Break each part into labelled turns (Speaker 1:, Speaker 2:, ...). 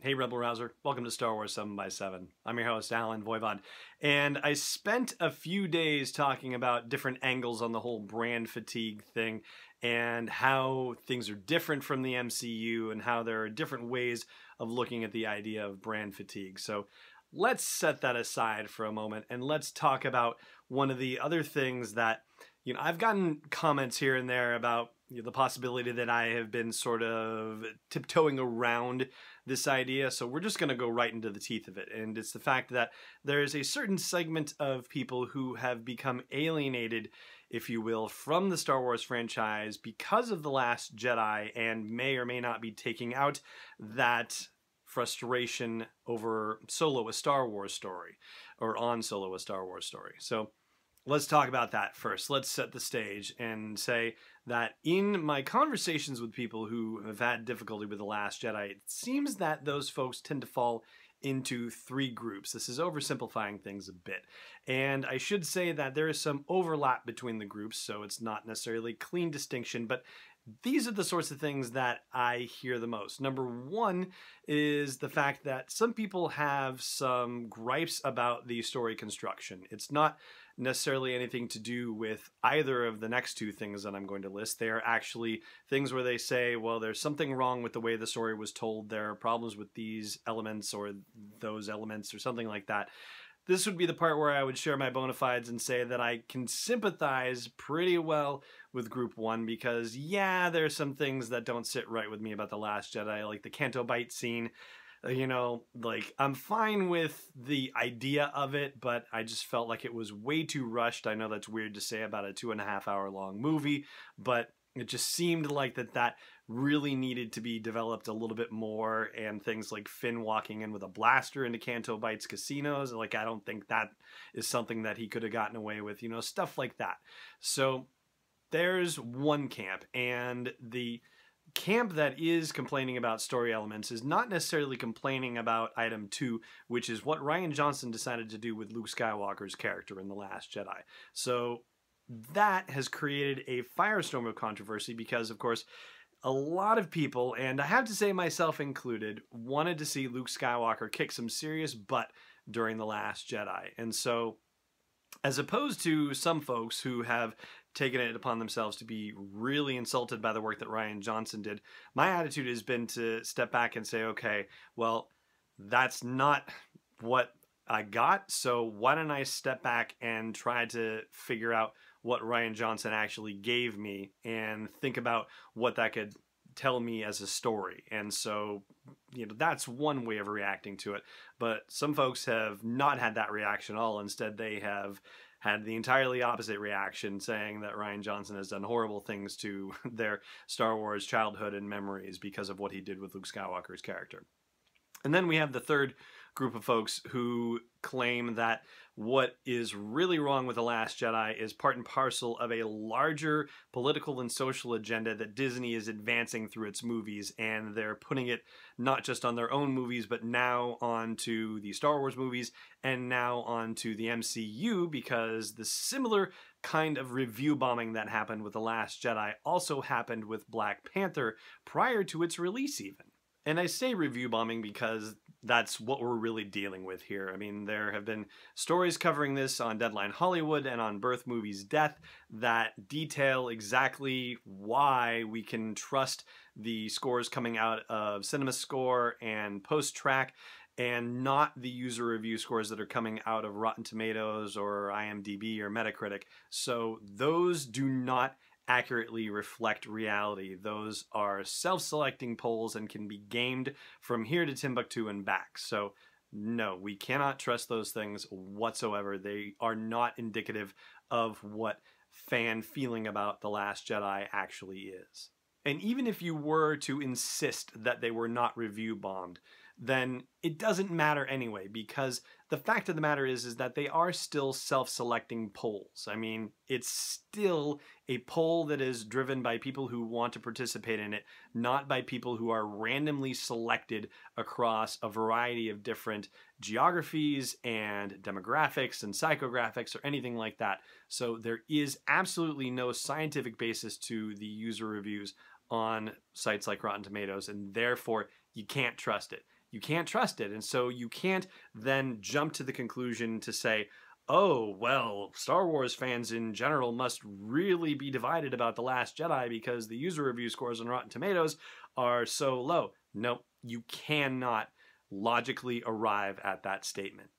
Speaker 1: Hey Rebel Rouser, welcome to Star Wars 7 by 7. I'm your host Alan Voivod, and I spent a few days talking about different angles on the whole brand fatigue thing and how things are different from the MCU and how there are different ways of looking at the idea of brand fatigue. So let's set that aside for a moment and let's talk about one of the other things that, I've gotten comments here and there about the possibility that I have been sort of tiptoeing around this idea. So we're just going to go right into the teeth of it. And it's the fact that there's a certain segment of people who have become alienated, if you will, from the Star Wars franchise because of The Last Jedi and may or may not be taking out that frustration over Solo a Star Wars story or on Solo a Star Wars story. So let's talk about that first. Let's set the stage and say that in my conversations with people who have had difficulty with The Last Jedi, it seems that those folks tend to fall into three groups. This is oversimplifying things a bit. And I should say that there is some overlap between the groups, so it's not necessarily a clean distinction, but these are the sorts of things that I hear the most. Number one is the fact that some people have some gripes about the story construction. It's not necessarily anything to do with either of the next two things that I'm going to list. They are actually things where they say, well, there's something wrong with the way the story was told. There are problems with these elements or those elements or something like that. This would be the part where I would share my bona fides and say that I can sympathize pretty well with Group 1 because, yeah, there's some things that don't sit right with me about The Last Jedi, like the Canto Bight scene. I'm fine with the idea of it, but I just felt like it was way too rushed. I know that's weird to say about a 2.5-hour long movie, but it just seemed like that really needed to be developed a little bit more, and things like Finn walking in with a blaster into Canto Bight's casinos, I don't think that is something that he could have gotten away with, stuff like that. So there's one camp, and the camp that is complaining about story elements is not necessarily complaining about item 2, which is what Rian Johnson decided to do with Luke Skywalker's character in The Last Jedi. So that has created a firestorm of controversy because, of course, a lot of people, and I have to say myself included, wanted to see Luke Skywalker kick some serious butt during The Last Jedi. And so, as opposed to some folks who have taken it upon themselves to be really insulted by the work that Rian Johnson did, my attitude has been to step back and say, okay, well, that's not what I got, so why don't I step back and try to figure out what Rian Johnson actually gave me and think about what that could tell me as a story. And so, that's one way of reacting to it. But some folks have not had that reaction at all. Instead, they have had the entirely opposite reaction, saying that Rian Johnson has done horrible things to their Star Wars childhood and memories because of what he did with Luke Skywalker's character. And then we have the third group of folks who claim that what is really wrong with The Last Jedi is part and parcel of a larger political and social agenda that Disney is advancing through its movies, and they're putting it not just on their own movies, but now onto the Star Wars movies and now onto the MCU, because the similar kind of review bombing that happened with The Last Jedi also happened with Black Panther prior to its release even. And I say review bombing because that's what we're really dealing with here. I mean, there have been stories covering this on Deadline Hollywood and on Birth Movies Death that detail exactly why we can trust the scores coming out of CinemaScore and Post-Track and not the user review scores that are coming out of Rotten Tomatoes or IMDb or Metacritic. So those do not accurately reflect reality. Those are self-selecting polls and can be gamed from here to Timbuktu and back. So no, we cannot trust those things whatsoever. They are not indicative of what fan feeling about The Last Jedi actually is. And even if you were to insist that they were not review bombed, then it doesn't matter anyway, because the fact of the matter is that they are still self-selecting polls. I mean, it's still a poll that is driven by people who want to participate in it, not by people who are randomly selected across a variety of different geographies and demographics and psychographics or anything like that. So there is absolutely no scientific basis to the user reviews on sites like Rotten Tomatoes, and therefore you can't trust it. you can't trust it. And so you can't then jump to the conclusion to say, oh, well, Star Wars fans in general must really be divided about The Last Jedi because the user review scores on Rotten Tomatoes are so low. No, you cannot logically arrive at that statement.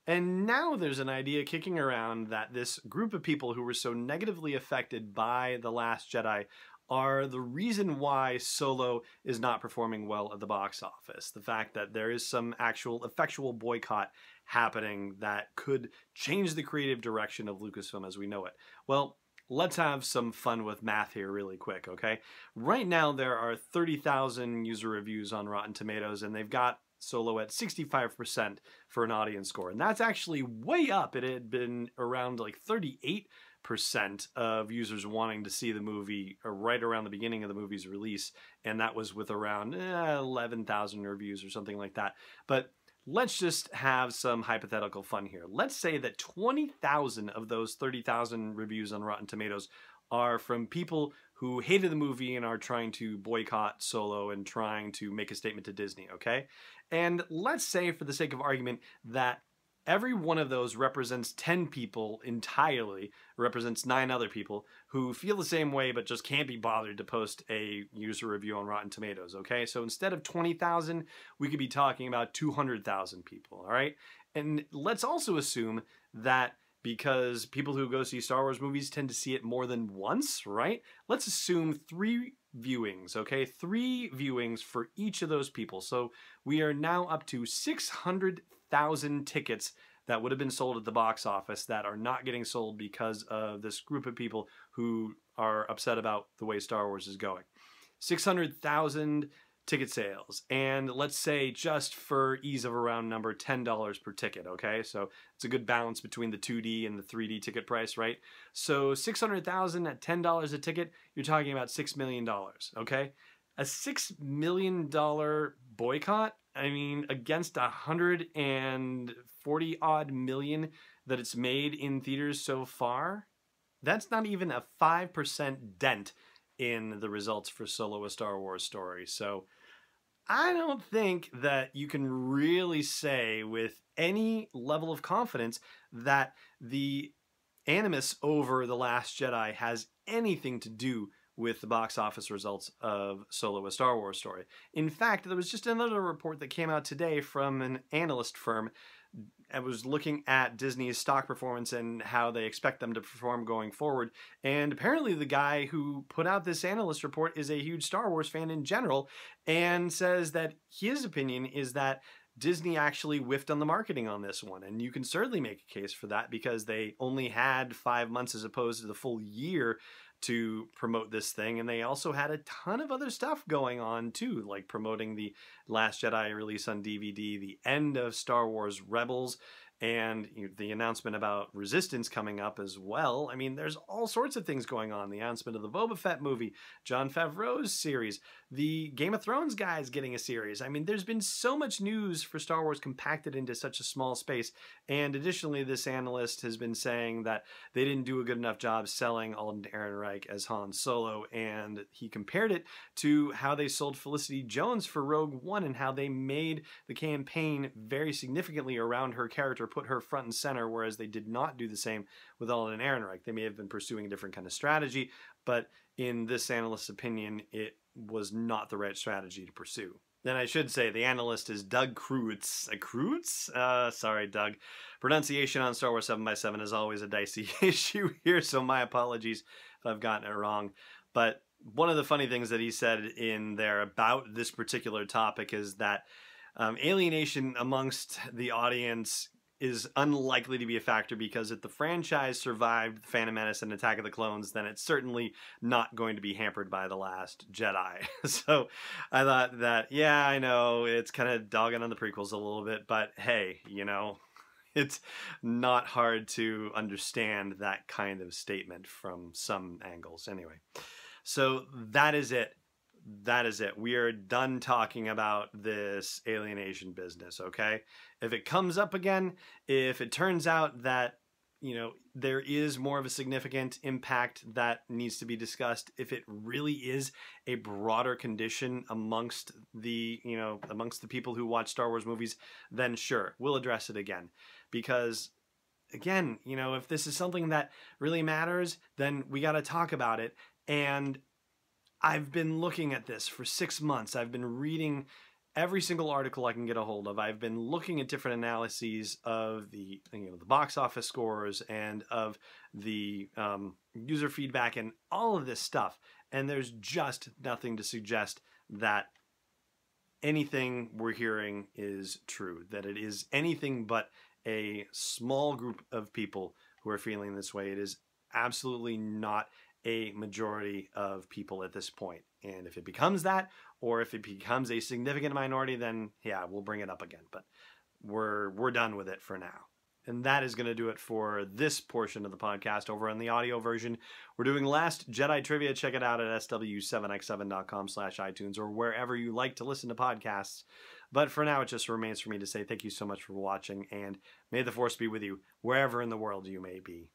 Speaker 1: And now there's an idea kicking around that this group of people who were so negatively affected by The Last Jedi are the reason why Solo is not performing well at the box office. The fact that there is some actual effectual boycott happening that could change the creative direction of Lucasfilm as we know it. Well, let's have some fun with math here really quick, okay? Right now there are 30,000 user reviews on Rotten Tomatoes, and they've got Solo at 65% for an audience score. And that's actually way up. It had been around like 38% of users wanting to see the movie right around the beginning of the movie's release, and that was with around 11,000 reviews or something like that. But let's just have some hypothetical fun here. Let's say that 20,000 of those 30,000 reviews on Rotten Tomatoes are from people who hated the movie and are trying to boycott Solo and trying to make a statement to Disney, okay? And let's say, for the sake of argument, that every one of those represents 10 people entirely, represents 9 other people who feel the same way but just can't be bothered to post a user review on Rotten Tomatoes, okay? So instead of 20,000, we could be talking about 200,000 people, all right? And let's also assume that because people who go see Star Wars movies tend to see it more than once, right? Let's assume 3 viewings, okay? 3 viewings for each of those people. So we are now up to 600,000 tickets that would have been sold at the box office that are not getting sold because of this group of people who are upset about the way Star Wars is going. 600,000 ticket sales, and let's say, just for ease of a round number, $10 per ticket, okay? So it's a good balance between the 2D and the 3D ticket price, right? So 600,000 at $10 a ticket, you're talking about $6 million, okay? A $6 million boycott, I mean, against 140 odd million that it's made in theaters so far, that's not even a 5% dent in the results for Solo: A Star Wars Story. So I don't think that you can really say with any level of confidence that the animus over The Last Jedi has anything to do with the box office results of Solo: A Star Wars Story. In fact, there was just another report that came out today from an analyst firm. I was looking at Disney's stock performance and how they expect them to perform going forward. And apparently the guy who put out this analyst report is a huge Star Wars fan in general, and says that his opinion is that Disney actually whiffed on the marketing on this one. And you can certainly make a case for that because they only had 5 months as opposed to the full year to promote this thing, and they also had a ton of other stuff going on too, like promoting the Last Jedi release on DVD, the end of Star Wars Rebels, and the announcement about Resistance coming up as well. I mean, there's all sorts of things going on. The announcement of the Boba Fett movie, Jon Favreau's series, the Game of Thrones guys getting a series. I mean, there's been so much news for Star Wars compacted into such a small space. And additionally, this analyst has been saying that they didn't do a good enough job selling Alden Ehrenreich as Han Solo, and he compared it to how they sold Felicity Jones for Rogue One and how they made the campaign very significantly around her character, put her front and center, whereas they did not do the same with Alden Ehrenreich. They may have been pursuing a different kind of strategy, but in this analyst's opinion, it was not the right strategy to pursue. Then I should say the analyst is Doug Kreutz. Kreutz? Sorry, Doug. Pronunciation on Star Wars 7x7 is always a dicey issue here, so my apologies if I've gotten it wrong. But one of the funny things that he said in there about this particular topic is that alienation amongst the audience is unlikely to be a factor because if the franchise survived Phantom Menace and Attack of the Clones, then it's certainly not going to be hampered by The Last Jedi. So I thought that, yeah, I know it's kind of dogging on the prequels a little bit, but hey, you know, it's not hard to understand that kind of statement from some angles. Anyway, so that is it. That is it. We are done talking about this alienation business, okay? If it comes up again, if it turns out that there is more of a significant impact that needs to be discussed. If it really is a broader condition amongst the people who watch Star Wars movies, then sure, we'll address it again. Because again, if this is something that really matters, then we got to talk about it. And I've been looking at this for 6 months. I've been reading every single article I can get a hold of. I've been looking at different analyses of the box office scores and of the user feedback and all of this stuff. And there's just nothing to suggest that anything we're hearing is true, that it is anything but a small group of people who are feeling this way. It is absolutely not a majority of people at this point. And if it becomes that, or if it becomes a significant minority, then yeah, we'll bring it up again. But we're done with it for now. And that is going to do it for this portion of the podcast. Over on the audio version, we're doing Last Jedi trivia. Check it out at sw7x7.com/iTunes or wherever you like to listen to podcasts. But for now, it just remains for me to say thank you so much for watching, and may the Force be with you wherever in the world you may be.